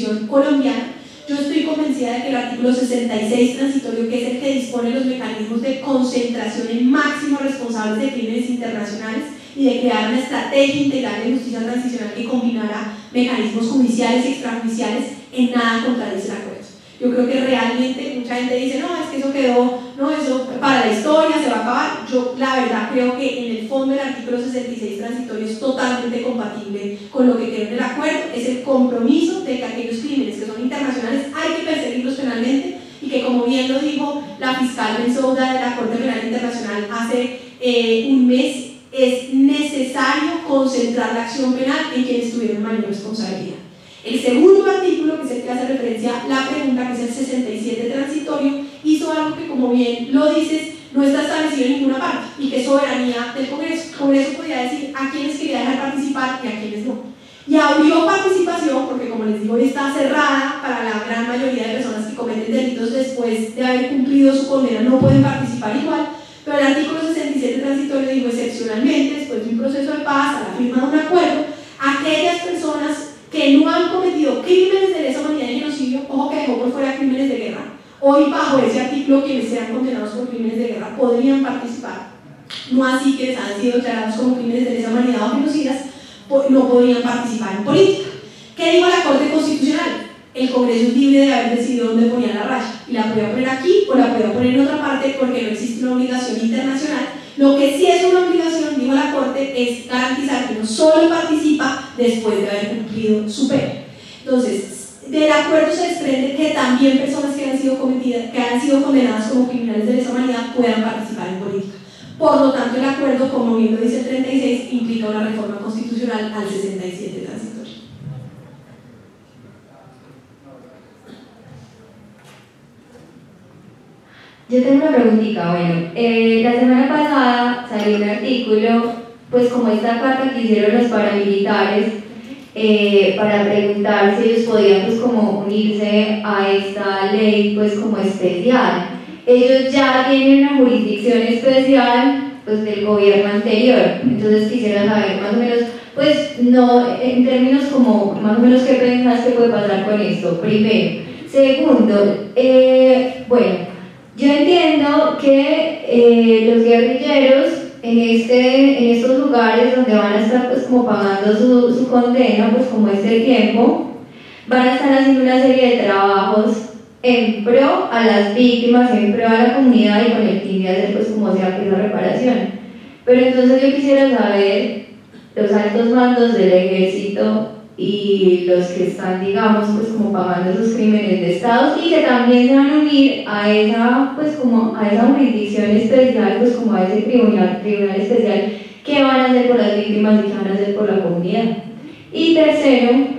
Constitución colombiana. Yo estoy convencida de que el artículo 66 transitorio, que es el que dispone los mecanismos de concentración en máximos responsables de crímenes internacionales y de crear una estrategia integral de justicia transicional que combinara mecanismos judiciales y extrajudiciales, en nada contradice el acuerdo. Yo creo que realmente mucha gente dice, no, es que eso quedó, no, eso para la historia se va a acabar. Yo la verdad creo que en el fondo el artículo 66 transitorio es totalmente compatible con lo que quedó en el acuerdo. Es el compromiso de que aquellos crímenes que son internacionales hay que perseguirlos penalmente, y que, como bien lo dijo la fiscal Bensouda de la Corte Penal Internacional hace un mes, es necesario concentrar la acción penal en quienes tuvieron mayor responsabilidad. El segundo artículo, que es el que hace referencia a la pregunta, que es el 67 transitorio, hizo algo que, como bien lo dices, no está establecido en ninguna parte, y que es soberanía del Congreso. El Congreso podía decir a quienes quería dejar participar y a quienes no. Y abrió participación, porque, como les digo, está cerrada para la gran mayoría de personas que cometen delitos después de haber cumplido su condena, no pueden participar igual. Pero el artículo 67 transitorio dijo, excepcionalmente, después de un proceso de paz, a la firma de un acuerdo, aquellas personas que no han cometido crímenes de lesa humanidad y genocidio, ojo que dejó por fuera crímenes de guerra, hoy bajo ese artículo quienes sean condenados por crímenes de guerra podrían participar, no así quienes han sido declarados como crímenes de lesa humanidad o genocidas no podrían participar en política. ¿Qué dijo la Corte Constitucional? El Congreso es libre de haber decidido dónde ponía la raya, y la podía poner aquí o la podía poner en otra parte, porque no existe una obligación internacional. Lo que sí es una obligación, dijo la Corte, es garantizar que no solo participa después de haber cumplido su pena. Entonces, del acuerdo se desprende que también personas que han sido condenadas como criminales de lesa humanidad puedan participar en política. Por lo tanto, el acuerdo, como bien lo dice el 36, implica una reforma constitucional al 67 transitorio. Yo tengo una preguntita. Bueno, la semana pasada salió un artículo, pues como esta carta que hicieron los paramilitares para preguntar si ellos podían pues como unirse a esta ley pues como especial. Ellos ya tienen una jurisdicción especial pues del gobierno anterior, entonces quisiera saber más o menos, pues no, en términos como más o menos qué pensás que puede pasar con esto, primero. Segundo, bueno, yo entiendo que los guerrilleros en estos lugares donde van a estar pues como pagando su condena, pues como este tiempo, van a estar haciendo una serie de trabajos en pro a las víctimas, en pro a la comunidad, y con el fin de hacer pues como sea que esa reparación. Pero entonces yo quisiera saber los altos mandos del ejército y los que están, digamos, pues como pagando esos crímenes de Estado, y que también se van a unir a esa, pues como a esa jurisdicción especial, pues como a ese tribunal especial, ¿qué van a hacer por las víctimas y qué van a hacer por la comunidad? Y tercero,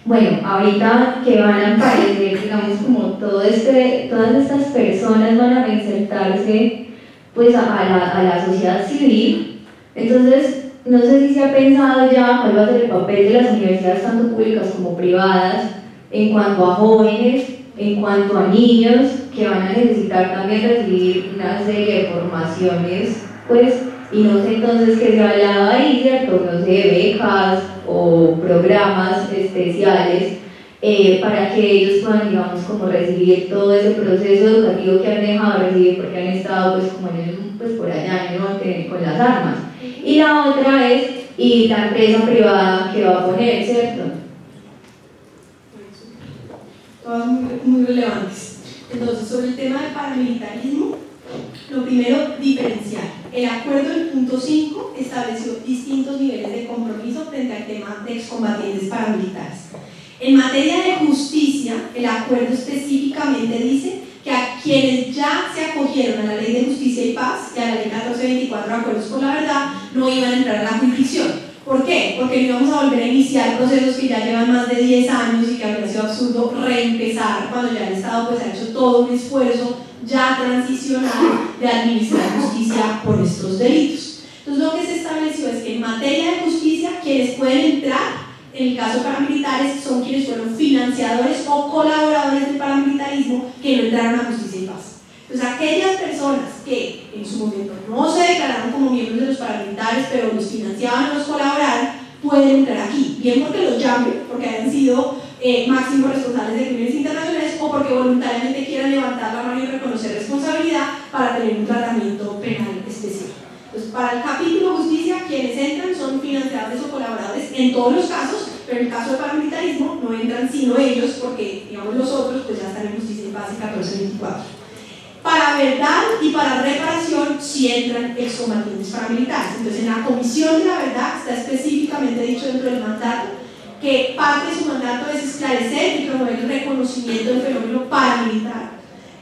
bueno, ahorita que van a aparecer, digamos, como todas estas personas van a reinsertarse pues a la sociedad civil, entonces no sé si se ha pensado ya cuál va a ser el papel de las universidades, tanto públicas como privadas, en cuanto a jóvenes, en cuanto a niños que van a necesitar también recibir una serie de formaciones, pues, y no sé entonces qué se ha hablado ahí, ¿cierto? No sé, becas o programas especiales para que ellos puedan, digamos, como recibir todo ese proceso educativo que han dejado de recibir porque han estado, pues, como pues, por allá en el norte con las armas. Y la otra es, y la empresa privada que va a poner, ¿cierto? Todas muy relevantes. Entonces, sobre el tema del paramilitarismo, lo primero, diferenciar. El acuerdo del punto 5 estableció distintos niveles de compromiso frente al tema de excombatientes paramilitares. En materia de justicia, el acuerdo específicamente dice que a quienes ya se acogieron a la Ley de Justicia y Paz y a la Ley 1424 de Acuerdos por la Verdad no iban a entrar a la jurisdicción. ¿Por qué? Porque no íbamos a volver a iniciar procesos que ya llevan más de 10 años y que habría sido absurdo reempezar cuando ya el Estado pues, ha hecho todo un esfuerzo ya transicional de administrar justicia por estos delitos. Entonces lo que se estableció es que en materia de justicia quienes pueden entrar en el caso de paramilitares son quienes fueron financiadores o colaboradores del paramilitarismo que no entraron a justicia y paz. Entonces aquellas personas que en su momento no se declararon como miembros de los paramilitares pero los financiaban o los colaboraron pueden entrar aquí, bien porque los llamen, porque hayan sido máximos responsables de crímenes internacionales o porque voluntariamente quieran levantar la mano y reconocer responsabilidad para tener un tratamiento penal especial. Entonces, para el capítulo justicia, quienes entran son financiadores o colaboradores en todos los casos, pero en el caso de paramilitarismo no entran sino ellos, porque digamos los otros pues ya están en justicia y paz 1424. Para verdad y para reparación sí entran excombatientes paramilitares. Entonces, en la comisión de la verdad está específicamente dicho dentro del mandato que parte de su mandato es esclarecer y promover el reconocimiento del fenómeno paramilitar,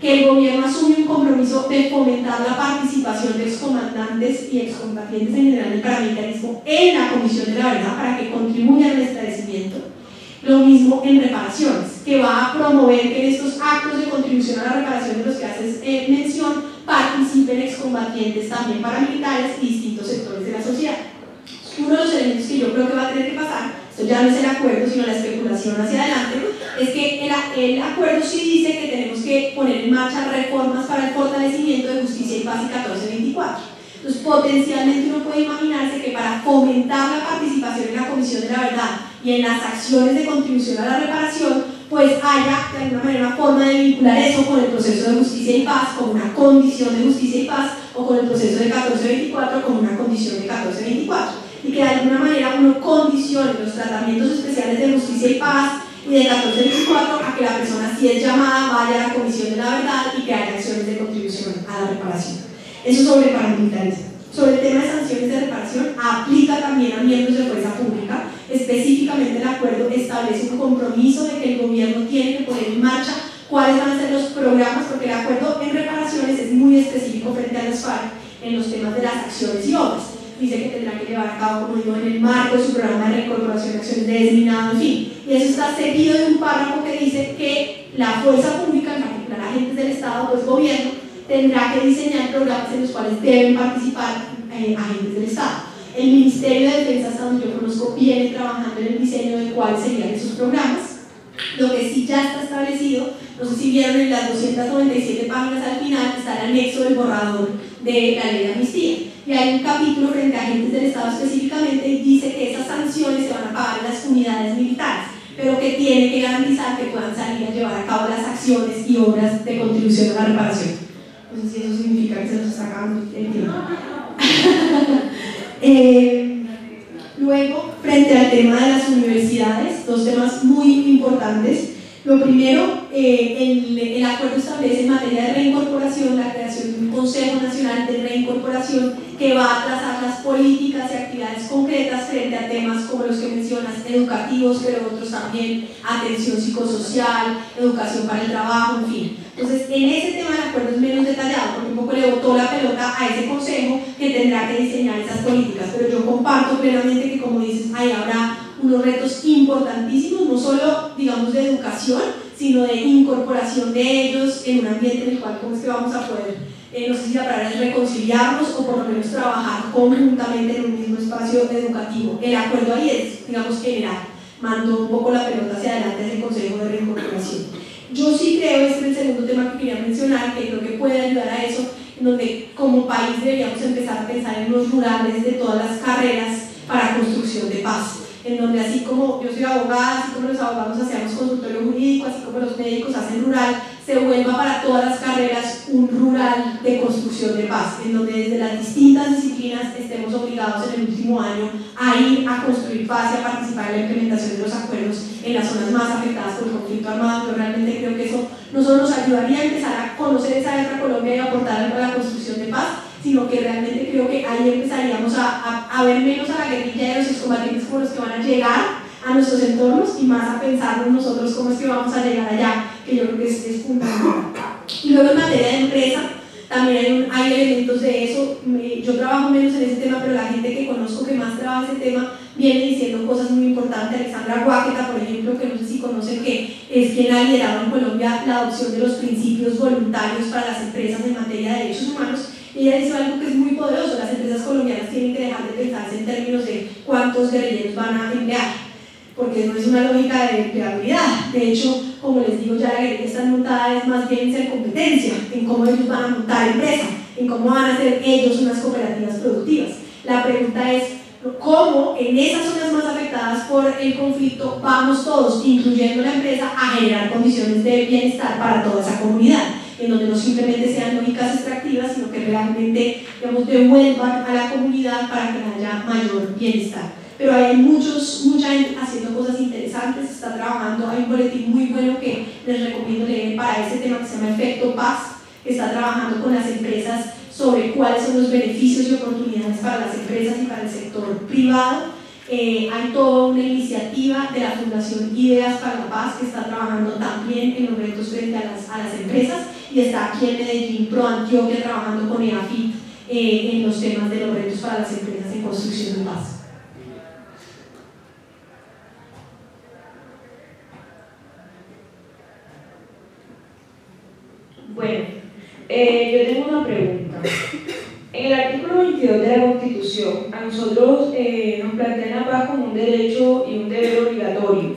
que el gobierno asume un compromiso de fomentar la participación de excomandantes y excombatientes en general del paramilitarismo en la comisión de la verdad para que contribuyan al esclarecimiento. Lo mismo en reparaciones, que va a promover que en estos actos de contribución a la reparación de los que haces mención participen excombatientes también paramilitares y distintos sectores de la sociedad. Uno de los elementos que yo creo que va a tener que pasar, esto ya no es el acuerdo sino la especulación hacia adelante, es que el acuerdo sí dice que tenemos que poner en marcha reformas para el fortalecimiento de justicia y paz y 1424. Entonces, potencialmente uno puede imaginarse que para fomentar la participación en la Comisión de la Verdad y en las acciones de contribución a la reparación, pues haya de alguna manera una forma de vincular eso con el proceso de justicia y paz, como una condición de justicia y paz, o con el proceso de 1424 como una condición de 1424. Y que de alguna manera uno condicione los tratamientos especiales de justicia y paz y de 1424 a que la persona, si es llamada, vaya a la Comisión de la Verdad y que haya acciones de contribución a la reparación. Eso sobre paramilitarismo. Sobre el tema de sanciones de reparación, aplica también a miembros de fuerza pública. Específicamente el acuerdo establece un compromiso de que el gobierno tiene que poner en marcha cuáles van a ser los programas, porque el acuerdo en reparaciones es muy específico frente a los FARC en los temas de las acciones y obras. Dice que tendrá que llevar a cabo, como digo, en el marco de su programa de reincorporación de acciones de desminado, en fin. Y eso está seguido de un párrafo que dice que la fuerza pública, en particular agentes del Estado, pues gobierno, tendrá que diseñar programas en los cuales deben participar agentes del Estado. El Ministerio de Defensa, hasta donde yo conozco, viene trabajando en el diseño de cuáles serían esos programas. Lo que sí ya está establecido, no sé si vieron en las 297 páginas al final, está el anexo del borrador de la ley de amnistía. Y hay un capítulo frente a agentes del Estado específicamente y dice que esas sanciones se van a pagar en las unidades militares, pero que tiene que garantizar que puedan salir a llevar a cabo las acciones y obras de contribución a la reparación. No sé si eso significa que se nos está acabando el tiempo. Luego, frente al tema de las universidades, dos temas muy importantes. Lo primero, el acuerdo establece en materia de reincorporación la creación de un Consejo Nacional de Reincorporación que va a trazar las políticas y actividades concretas frente a temas como los que mencionas, educativos, pero otros también, atención psicosocial, educación para el trabajo, en fin. Entonces, en ese tema el acuerdo es menos detallado, porque un poco le botó la pelota a ese consejo que tendrá que diseñar esas políticas, pero yo comparto plenamente que, como dices, ahí habrá unos retos importantísimos, no solo, digamos, de educación, sino de incorporación de ellos en un ambiente en el cual, ¿cómo es que vamos a poder, no sé si la palabra es reconciliarnos o por lo menos trabajar conjuntamente en un mismo espacio educativo? El acuerdo ahí es, digamos, general, mandó un poco la pelota hacia adelante a ese consejo de reincorporación. Yo sí creo, este es el segundo tema que quería mencionar, que creo que puede ayudar a eso, en donde como país deberíamos empezar a pensar en los rurales de todas las carreras para construcción de paz, en donde así como yo soy abogada, así como los abogados hacemos consultorio jurídico, así como los médicos hacen rural, se vuelva para todas las carreras un rural de construcción de paz, en donde desde las distintas disciplinas estemos obligados en el último año a ir a construir paz y a participar en la implementación de los acuerdos en las zonas más afectadas por el conflicto armado. Yo realmente creo que eso no solo nos ayudaría a empezar a conocer esa otra Colombia y a aportar algo a la construcción de paz, sino que realmente creo que ahí empezaríamos a ver menos a la guerrilla y a los excombatientes como los que van a llegar a nuestros entornos y más a pensarnos nosotros cómo es que vamos a llegar allá, que yo creo que es fundamental. Y luego en materia de empresa, también hay elementos de eso. Yo trabajo menos en ese tema, pero la gente que conozco que más trabaja ese tema viene diciendo cosas muy importantes. Alexandra Guáqueta, por ejemplo, que no sé si conocen, que es quien ha liderado en Colombia la adopción de los principios voluntarios para las empresas en materia de derechos humanos. Ella dice algo que es muy poderoso: las empresas colombianas tienen que dejar de pensarse en términos de cuántos guerrilleros van a emplear, porque no es una lógica de empleabilidad. De hecho, como les digo, ya la guerrilla está montada es más bien en ser competencia, en cómo ellos van a montar empresa, en cómo van a ser ellos unas cooperativas productivas. La pregunta es, cómo en esas zonas más afectadas por el conflicto vamos todos, incluyendo la empresa, a generar condiciones de bienestar para toda esa comunidad, en donde no simplemente sean lógicas extractivas, sino que realmente, digamos, devuelvan a la comunidad para que haya mayor bienestar. Pero hay mucha gente haciendo cosas interesantes, está trabajando, hay un boletín muy bueno que les recomiendo leer para ese tema que se llama Efecto Paz, que está trabajando con las empresas sobre cuáles son los beneficios y oportunidades para las empresas y para el sector privado. Hay toda una iniciativa de la Fundación Ideas para la Paz que está trabajando también en los retos frente a las empresas, y está aquí en Medellín Pro Antioquia trabajando con EAFIT en los temas de los retos para las empresas en construcción de paz. Bueno, yo tengo una pregunta. En el artículo 22 de la Constitución, a nosotros nos plantean la paz como un derecho y un deber obligatorio.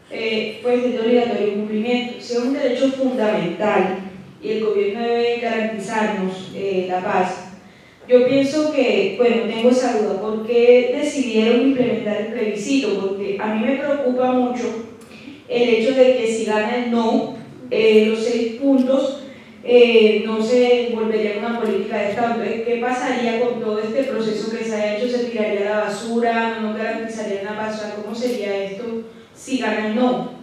Pues es de obligatorio cumplimiento. Si es un derecho fundamental y el gobierno debe garantizarnos la paz, yo pienso que, bueno, tengo esa duda, ¿por qué decidieron implementar el plebiscito? Porque a mí me preocupa mucho el hecho de que si gana el no, los 6 puntos, no se volvería una política de Estado. Entonces, ¿qué pasaría con todo este proceso que se ha hecho? ¿Se tiraría a la basura? ¿No garantizaría la paz? ¿Cómo sería esto si gana el no?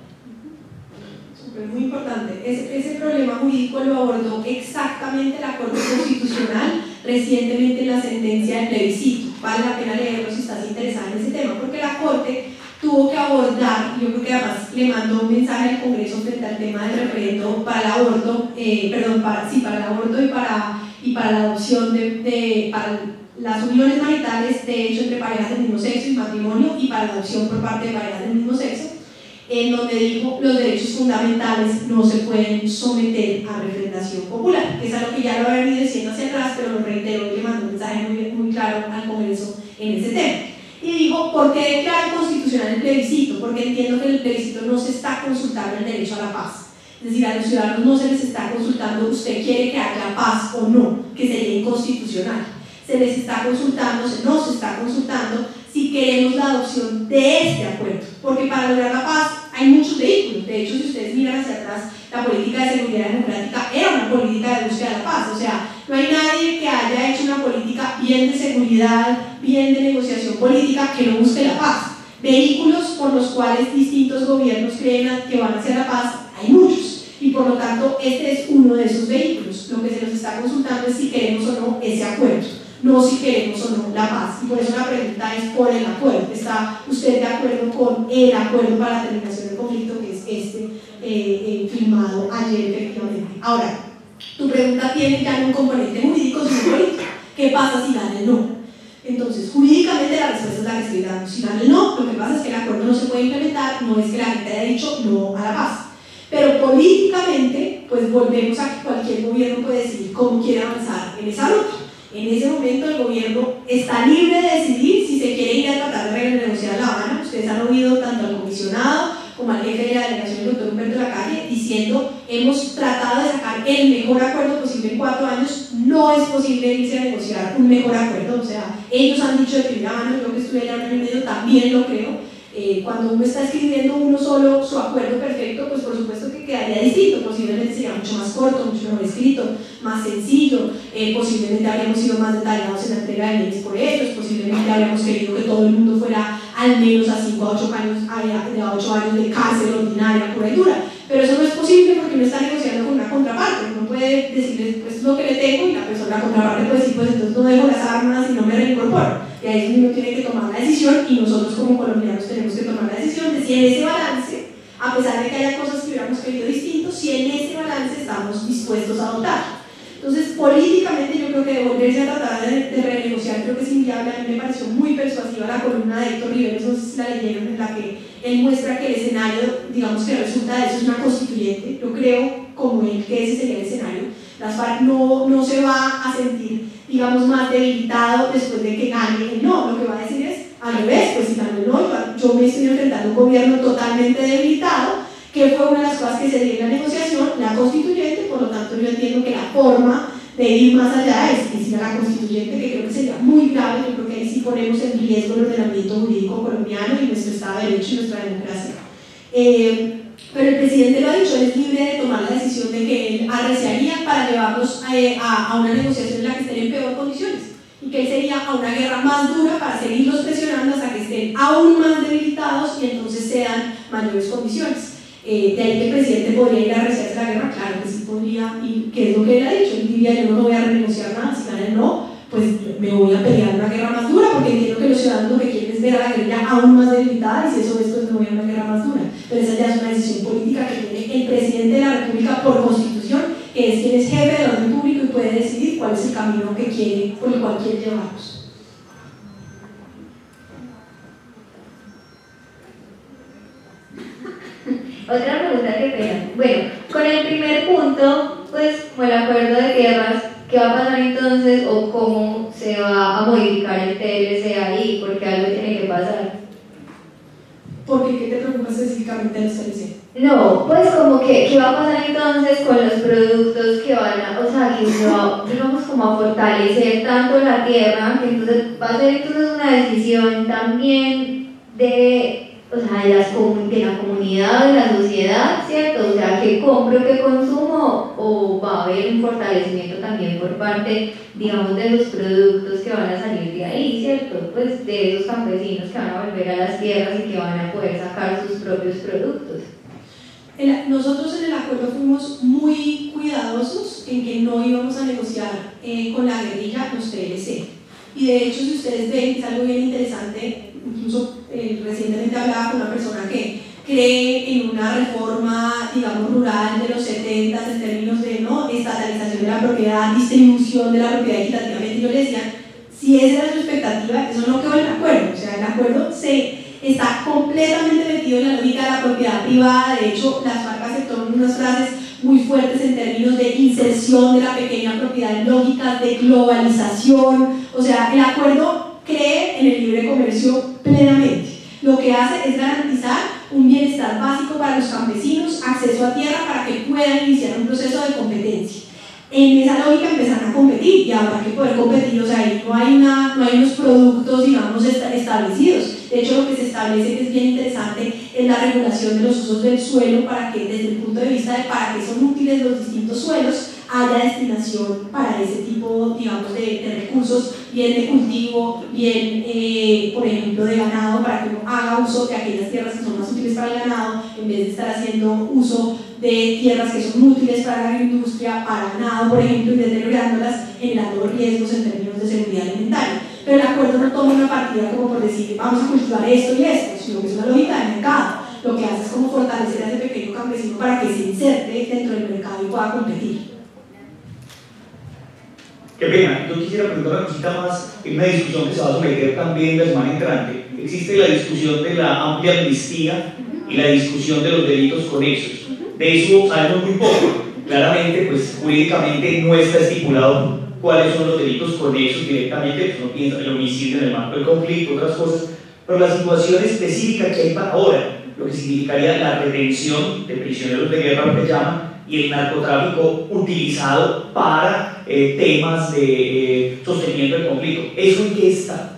Muy importante. Ese problema jurídico lo abordó exactamente la Corte Constitucional recientemente en la sentencia del plebiscito. Vale la pena leerlo si estás interesada en ese tema, porque la Corte tuvo que abordar, yo creo que además le mandó un mensaje al Congreso frente al tema del referendo para el aborto, para el aborto y para la adopción para las uniones maritales, de hecho, entre parejas del mismo sexo y matrimonio, y para la adopción por parte de parejas del mismo sexo, en donde dijo los derechos fundamentales no se pueden someter a refrendación popular, que es algo que ya lo había venido diciendo hacia atrás, pero lo reiteró y le mandó un mensaje muy claro al Congreso en ese tema. Y dijo, ¿por qué declara constitucional el plebiscito? Porque entiendo que en el plebiscito no se está consultando el derecho a la paz. Es decir, a los ciudadanos no se les está consultando usted quiere que haya paz o no, que sería inconstitucional. Se les está consultando, no se está consultando si queremos la adopción de este acuerdo, porque para lograr la paz hay muchos vehículos. De hecho, si ustedes miran hacia atrás, la política de seguridad democrática era una política de búsqueda de la paz. O sea, no hay nadie que haya hecho una política bien de seguridad, bien de negociación política, que no busque la paz. Vehículos por los cuales distintos gobiernos creen que van hacia la paz, hay muchos, y por lo tanto este es uno de esos vehículos. Lo que se nos está consultando es si queremos o no ese acuerdo, no si queremos o no la paz. Y por eso la pregunta es por el acuerdo. ¿Está usted de acuerdo con el acuerdo para la terminación del conflicto, que es firmado ayer efectivamente? Ahora, tu pregunta tiene ya no un componente jurídico, sino político. ¿Qué pasa si gana el no? Entonces, jurídicamente la respuesta es la que estoy dando. Si gana el no, lo que pasa es que el acuerdo no se puede implementar, no es que la gente haya dicho no a la paz. Pero políticamente, pues volvemos a que cualquier gobierno puede decidir cómo quiere avanzar en esa ruta. En ese momento el gobierno está libre de decidir si se quiere ir a tratar de renegociar La Habana. Ustedes han oído tanto al comisionado como al jefe de la delegación, el doctor Humberto Lacalle, diciendo hemos tratado de sacar el mejor acuerdo posible en 4 años, no es posible irse a negociar un mejor acuerdo. O sea, ellos han dicho de primera mano, yo que estuve allá 1 año y medio también lo creo. Cuando uno está escribiendo uno solo su acuerdo perfecto, pues por supuesto que quedaría distinto, posiblemente sería mucho más corto, mucho mejor escrito, más sencillo, posiblemente habríamos sido más detallados en la entrega de bienes por ellos, posiblemente habríamos querido que todo el mundo fuera al menos a 5 a 8 años de cárcel ordinaria, pura y dura, pero eso no es posible porque uno está negociando con una contraparte. Uno puede decirle, pues lo que le tengo, y la contraparte puede decir, pues entonces no dejo las armas y no me reincorporo. Y ahí es donde uno tiene que tomar la decisión, y nosotros como colombianos tenemos que tomar la decisión de si en ese balance, a pesar de que haya cosas que hubiéramos querido distintos, si en ese balance estamos dispuestos a votar. Entonces, políticamente yo creo que volverse a tratar de renegociar creo que es inviable. A mí me pareció muy persuasiva la columna de Héctor Rivero, no sé si la leyeron, en la que él muestra que el escenario, digamos que resulta de eso, es una constituyente. Yo creo, como él, que ese sería el escenario. Las FARC no se va a sentir, digamos, más debilitado después de que gane el no. Lo que va a decir es, al revés, pues si gana el no, yo me estoy enfrentando a un gobierno totalmente debilitado, que fue una de las cosas que se dio en la negociación, la constituyente. Por lo tanto yo entiendo que la forma de ir más allá es que si la constituyente, que creo que sería muy grave. Yo creo que ahí sí ponemos en riesgo el ordenamiento jurídico colombiano y nuestro Estado de Derecho y nuestra democracia. Pero el presidente lo ha dicho, él es libre de tomar la decisión de que él arreciaría para llevarlos a una negociación en la que estén en peor condiciones, y que él sería a una guerra más dura para seguirlos presionando hasta que estén aún más debilitados y entonces sean mayores condiciones. De ahí que el presidente podría ir a arreciarse la guerra, claro que sí podría, y que es lo que él ha dicho, él diría: yo no voy a renegociar nada, si gana el no, pues me voy a pelear una guerra más dura, porque entiendo que los ciudadanos lo que quieren es ver a la guerrilla aún más debilitada, y si eso es, pues me voy a una guerra más dura. Pero esa ya es una decisión política que tiene el presidente de la República por constitución, que es quien es jefe del orden público y puede decidir cuál es el camino que quiere, por el cual quiere llevarnos. Otra pregunta que pena. Bueno, con el primer punto, pues como el acuerdo de tierras, ¿qué va a pasar entonces o cómo se va a modificar el TLC ahí? Porque algo tiene que pasar. ¿Por qué? ¿Qué te preocupa específicamente del TLC? No, pues como que, ¿qué va a pasar entonces con los productos que van a, o sea, que se va, digamos, como a fortalecer tanto la tierra, que entonces va a ser entonces una decisión también de, o sea, de la comunidad, de la sociedad, ¿cierto? O sea, ¿qué compro, qué consumo? O va a haber un fortalecimiento también por parte, digamos, de los productos que van a salir de ahí, ¿cierto? Pues de esos campesinos que van a volver a las tierras y que van a poder sacar sus propios productos. Nosotros en el acuerdo fuimos muy cuidadosos en que no íbamos a negociar con la guerrilla los TLC. Y de hecho, si ustedes ven, es algo bien interesante, incluso recientemente hablaba con una persona que cree en una reforma, digamos, rural de los 70 en términos de estatalización de la propiedad, distribución de la propiedad equitativamente, y yo le decía, si esa era su expectativa, eso no quedó en el acuerdo. O sea, el acuerdo está completamente metido en la lógica de la propiedad privada. De hecho, las FARC aceptaron unas frases muy fuertes en términos de inserción de la pequeña propiedad en lógicas de globalización. O sea, el acuerdo cree en el libre comercio plenamente. Lo que hace es garantizar un bienestar básico para los campesinos, acceso a tierra para que puedan iniciar un proceso de competencia. En esa lógica empezaron a competir y habrá que poder competir. O sea, ahí no hay unos productos, digamos, establecidos. De hecho, lo que se establece, que es bien interesante, es la regulación de los usos del suelo, para que desde el punto de vista de para qué son útiles los distintos suelos, haya destinación para ese tipo, digamos, de recursos, bien de cultivo, bien, por ejemplo, de ganado, para que uno haga uso de aquellas tierras que son más útiles para el ganado, en vez de estar haciendo uso de tierras que son útiles para la agroindustria, para ganado, por ejemplo, y deteriorándolas, generando riesgos en términos de seguridad alimentaria. Pero el acuerdo no toma una partida como por decir, vamos a cultivar esto y esto, sino que es una lógica de mercado. Lo que hace es como fortalecer a ese pequeño campesino para que se inserte dentro del mercado y pueda competir. Qué pena, yo quisiera preguntar una cosita más en una discusión que se va a someter también la semana entrante. Existe la discusión de la amplia amnistía y la discusión de los delitos conexos. De eso sabemos muy poco. Claramente, pues jurídicamente no está estipulado cuáles son los delitos conexos directamente, pues uno piensa en el homicidio en el marco del conflicto, otras cosas, pero la situación específica que hay para ahora, lo que significaría la retención de prisioneros de guerra, lo que llaman, y el narcotráfico utilizado para temas de sostenimiento del conflicto. ¿Eso en qué está?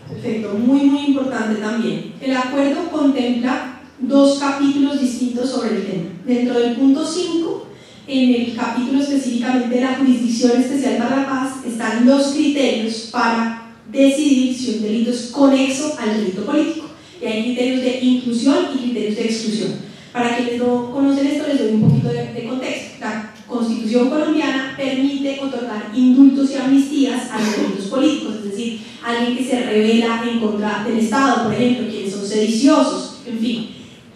Perfecto, muy importante también. El acuerdo contempla dos capítulos distintos sobre el tema. Dentro del punto 5, en el capítulo específicamente de la Jurisdicción Especial para la Paz, están los criterios para decidir si un delito es conexo al delito político. Y hay criterios de inclusión y criterios de exclusión. Para quienes no conocen esto, les doy un poquito de contexto. La Constitución colombiana permite otorgar indultos y amnistías a los delitos políticos, es decir, alguien que se rebela en contra del Estado, por ejemplo, quienes son sediciosos, en fin.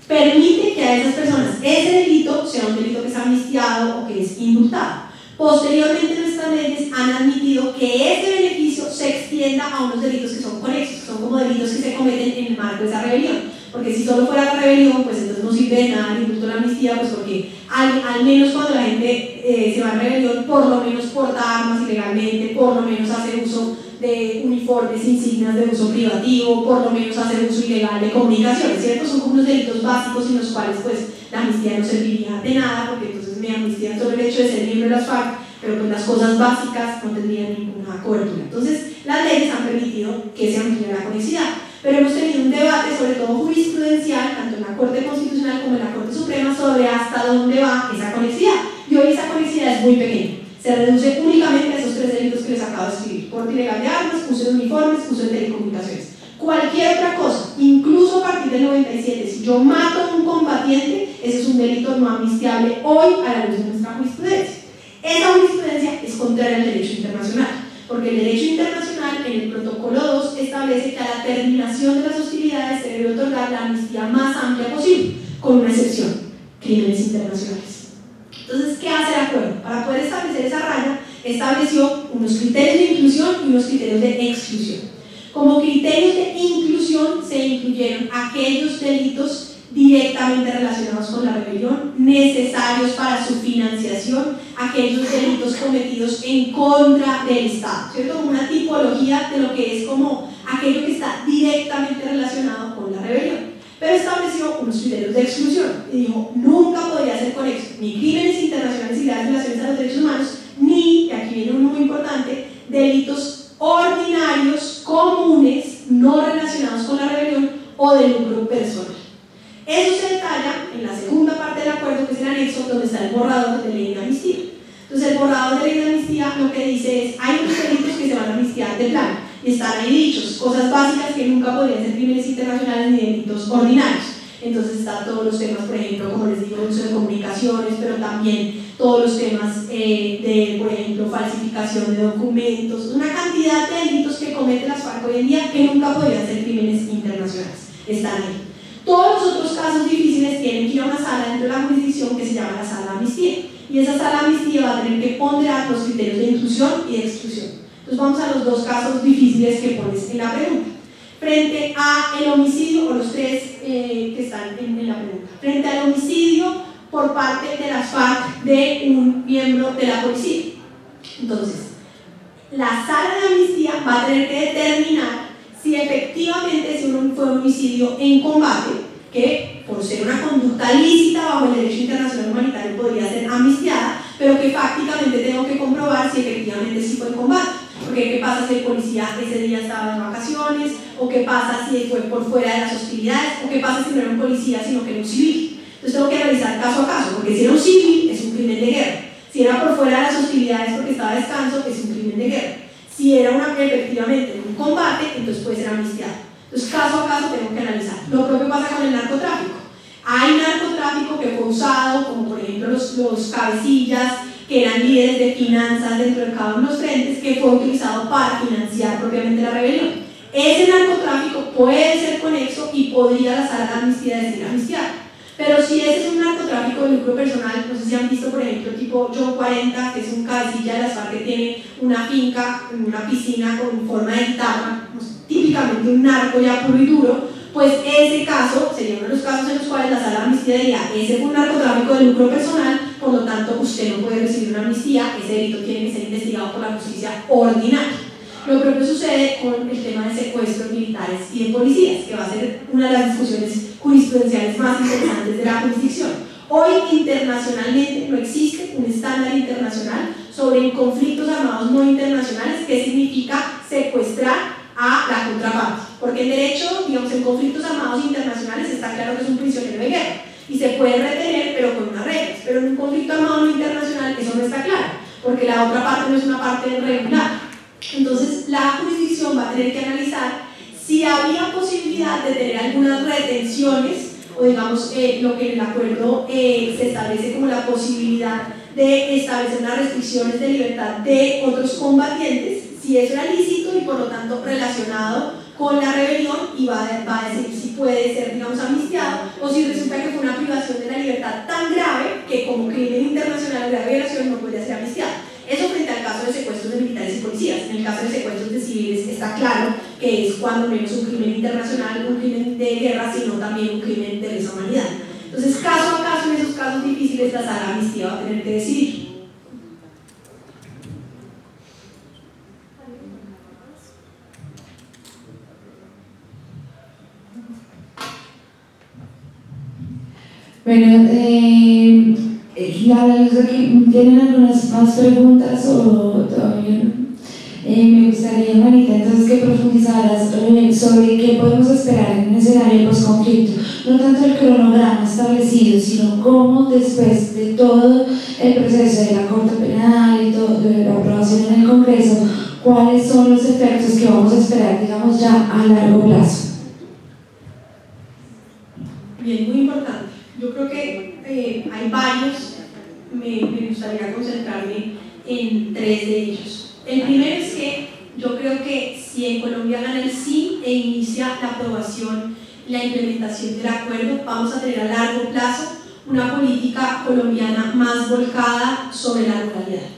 Permite que a esas personas ese delito sea un delito que es amnistiado o que es indultado. Posteriormente, nuestras leyes han admitido que ese beneficio se extienda a unos delitos que son conexos, que son como delitos que se cometen en el marco de esa rebelión. Porque si solo fuera la rebelión, pues entonces no sirve de nada el indulto de la amnistía, pues porque al menos cuando la gente se va en rebelión, por lo menos porta armas ilegalmente, por lo menos hace uso de uniformes, insignias de uso privativo, por lo menos hace uso ilegal de comunicaciones, ¿cierto? Son como unos delitos básicos en los cuales pues la amnistía no serviría de nada, porque entonces me amnistían solo el hecho de ser miembro de las FARC, pero pues las cosas básicas no tendrían ninguna cobertura. Entonces, las leyes han permitido que se amplíe la conexidad, pero hemos tenido un debate, sobre todo jurisprudencial, tanto en la Corte Constitucional como en la Corte Suprema, sobre hasta dónde va esa conexidad. Y hoy esa conexidad es muy pequeña, se reduce únicamente a esos 3 delitos que les acabo de escribir: porte ilegal de armas, uso de uniformes, uso de telecomunicaciones. Cualquier otra cosa, incluso a partir del 97, si yo mato a un combatiente, ese es un delito no amnistiable hoy a la luz de nuestra jurisprudencia. Esa jurisprudencia es contraria al derecho internacional, porque el derecho internacional en el protocolo 2 establece que a la terminación de las hostilidades se debe otorgar la amnistía más amplia posible, con una excepción: crímenes internacionales. Entonces, ¿qué hace el acuerdo? Para poder establecer esa raya, estableció unos criterios de inclusión y unos criterios de exclusión. Como criterios de inclusión se incluyeron aquellos delitos directamente relacionados con la rebelión, necesarios para su financiación, aquellos delitos cometidos en contra del Estado, ¿cierto? Una tipología de lo que es como aquello que está directamente relacionado con la rebelión. Pero estableció unos criterios de exclusión y dijo: nunca podría ser conexo ni crímenes internacionales y las violaciones a los derechos humanos, ni, y aquí viene uno muy importante, delitos ordinarios, comunes, no relacionados con la rebelión o de lucro personal. Eso se detalla en la segunda parte del acuerdo, que es el anexo, donde está el borrador de ley de amnistía. Entonces, el borrador de ley de amnistía lo que dice es: hay unos delitos que se van a amnistiar de plano, y están ahí dichos, cosas básicas que nunca podrían ser crímenes internacionales ni delitos ordinarios. Entonces están todos los temas, por ejemplo, como les digo, uso de comunicaciones, pero también todos los temas de, por ejemplo, falsificación de documentos, una cantidad de delitos que comete las FARC hoy en día que nunca podrían ser crímenes internacionales. Están ahí. Todos los otros casos difíciles tienen que ir a una sala dentro de la jurisdicción que se llama la sala de amnistía, y esa sala de amnistía va a tener que ponderar los criterios de inclusión y de exclusión. Entonces vamos a los 2 casos difíciles que pones en la pregunta. Frente a el homicidio, o los 3 que están en la pregunta, frente al homicidio por parte de las FARC de un miembro de la policía. Entonces, la sala de amnistía va a tener que determinar si efectivamente fue un homicidio en combate, que por ser una conducta lícita bajo el derecho internacional humanitario podría ser amnistiada, pero que fácticamente tengo que comprobar si efectivamente sí fue en combate. Porque ¿qué pasa si el policía ese día estaba en vacaciones? ¿O qué pasa si fue por fuera de las hostilidades? ¿O qué pasa si no era un policía sino que era un civil? Entonces tengo que analizar caso a caso, porque si era un civil es un crimen de guerra. Si era por fuera de las hostilidades porque estaba de descanso, es un crimen de guerra. Si era efectivamente un combate, entonces puede ser amnistiado. Entonces caso a caso tengo que analizar. Lo propio pasa con el narcotráfico. Hay narcotráfico que fue usado, como por ejemplo los cabecillas, que eran líderes de finanzas dentro de cada uno de los frentes, que fue utilizado para financiar propiamente la rebelión. Ese narcotráfico puede ser conexo y podría la sala de amnistía decir amnistiar. Pero si ese es un narcotráfico de lucro personal, no sé si han visto, por ejemplo, tipo John 40, que es un cabecilla de las FARC que tiene una finca, una piscina con forma de guitarra, típicamente un narco ya puro y duro, pues ese caso sería uno de los casos en los cuales la sala de amnistía diría: ese fue un narcotráfico de lucro personal, por lo tanto usted no puede recibir una amnistía, ese delito tiene que ser investigado por la justicia ordinaria. Lo propio sucede con el tema de secuestros militares y de policías, que va a ser una de las discusiones jurisprudenciales más interesantes de la jurisdicción. Hoy internacionalmente no existe un estándar internacional sobre conflictos armados no internacionales, que significa secuestrar a la contraparte, porque en derecho, digamos, en conflictos armados internacionales está claro que es un prisionero de guerra y se puede retener, pero con unas reglas. Pero en un conflicto armado no internacional eso no está claro, porque la otra parte no es una parte regular. Entonces la jurisdicción va a tener que analizar si había posibilidad de tener algunas retenciones, o digamos lo que en el acuerdo se establece como la posibilidad de establecer unas restricciones de libertad de otros combatientes, si eso era lícito y por lo tanto relacionado con la rebelión, y va a decir si puede ser, digamos, amnistiado, o si resulta que fue una privación de la libertad tan grave que como crimen internacional de violación no podría ser amnistiado. Eso frente al caso de secuestros de militares y policías. En el caso de secuestros de civiles está claro que es cuando menos un crimen internacional, un crimen de guerra, sino también un crimen de lesa humanidad. Entonces, caso a caso, en esos casos difíciles, la sala de amnistía va a tener que decidir. Bueno, ¿Tienen algunas más preguntas o todavía no? Me gustaría, Marita, entonces que profundizaras sobre qué podemos esperar en un escenario post-conflicto, no tanto el cronograma establecido, sino cómo después de todo el proceso de la Corte Penal y todo, de la aprobación en el Congreso, cuáles son los efectos que vamos a esperar, digamos, ya a largo plazo. Bien, muy importante. Yo creo que hay varios, me gustaría concentrarme en 3 de ellos. El primero es que yo creo que si en Colombia gana el sí e inicia la aprobación, la implementación del acuerdo, vamos a tener a largo plazo una política colombiana más volcada sobre la ruralidad.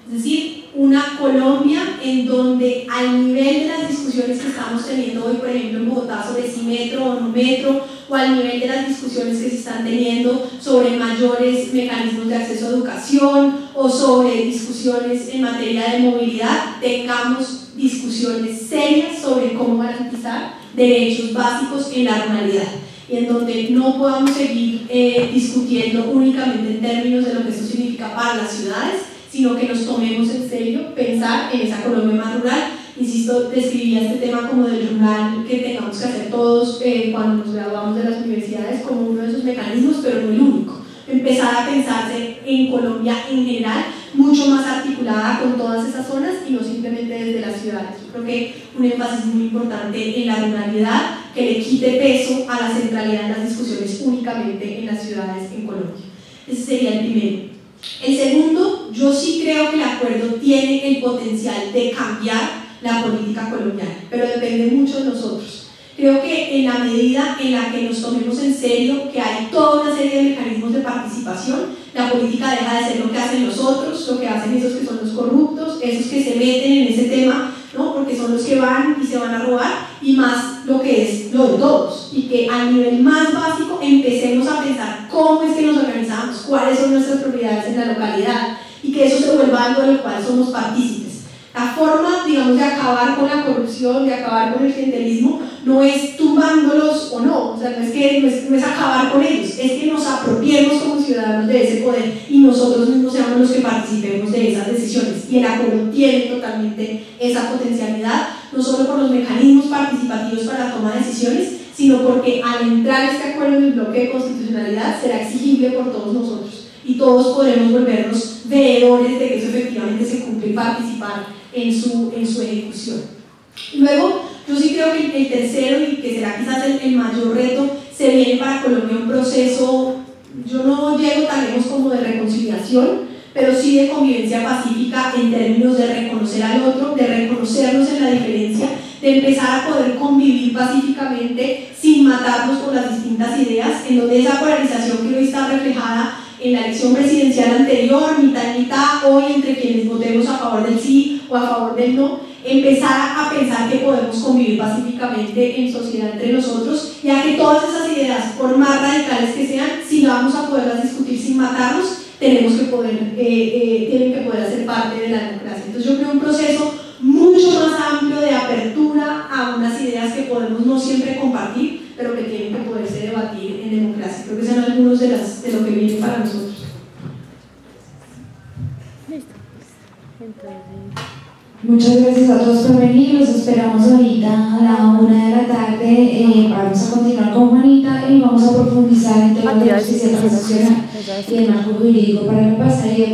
Es decir, una Colombia en donde al nivel de las discusiones que estamos teniendo hoy, por ejemplo en Bogotá, sobre si metro o no metro, o al nivel de las discusiones que se están teniendo sobre mayores mecanismos de acceso a educación o sobre discusiones en materia de movilidad, tengamos discusiones serias sobre cómo garantizar derechos básicos en la ruralidad, y en donde no podamos seguir discutiendo únicamente en términos de lo que esto significa para las ciudades, sino que nos tomemos en serio pensar en esa Colombia más rural. Insisto, describía este tema como del rural que tengamos que hacer todos cuando nos graduamos de las universidades como uno de esos mecanismos, pero no el único. Empezar a pensarse en Colombia en general, mucho más articulada con todas esas zonas y no simplemente desde las ciudades. Yo creo que un énfasis muy importante en la ruralidad, que le quite peso a la centralidad en las discusiones únicamente en las ciudades en Colombia. Ese sería el primero. El segundo, yo sí creo que el acuerdo tiene el potencial de cambiar la política colombiana, pero depende mucho de nosotros. Creo que en la medida en la que nos tomemos en serio que hay toda una serie de mecanismos de participación, la política deja de ser lo que hacen los otros, lo que hacen esos que son los corruptos, esos que se meten en ese tema, ¿no? Porque son los que van y se van a robar, y más lo que es lo de todos, y que a nivel más básico empecemos a pensar cómo es que nos organizamos, cuáles son nuestras prioridades en la localidad, y que eso se vuelva algo de lo cual somos partícipes. La forma, digamos, de acabar con la corrupción, de acabar con el clientelismo, no es tumbándolos o no, o sea, no es acabar con ellos, es que nos apropiemos como ciudadanos de ese poder y nosotros mismos seamos los que participemos de esas decisiones. Y el acuerdo tiene totalmente esa potencialidad, no solo por los mecanismos participativos para la toma de decisiones, sino porque al entrar este acuerdo en el bloque de constitucionalidad será exigible por todos nosotros y todos podremos volvernos veedores de que eso efectivamente se cumple y participar en su ejecución. Luego, yo sí creo que el tercero, y que será quizás el mayor reto, se viene para Colombia un proceso, yo no llego tan lejos como de reconciliación, pero sí de convivencia pacífica en términos de reconocer al otro, de reconocernos en la diferencia, de empezar a poder convivir pacíficamente sin matarnos por las distintas ideas, en donde esa polarización que hoy está reflejada en la elección presidencial anterior, mitad y mitad, hoy entre quienes votemos a favor del sí o a favor del no, empezar a pensar que podemos convivir pacíficamente en sociedad entre nosotros, ya que todas esas ideas, por más radicales que sean, si vamos a poderlas discutir sin matarnos, tenemos que poder, tienen que poder hacer parte de la democracia. Entonces yo creo un proceso mucho más amplio de apertura a unas ideas que podemos no siempre compartir, pero que tienen que poderse debatir en democracia. Creo que son algunos de lo que viene para nosotros. Muchas gracias a todos por venir, los esperamos ahorita a la 1 de la tarde, vamos a continuar con Juanita y vamos a profundizar en temas de justicia transicional y el marco jurídico para la pasaría.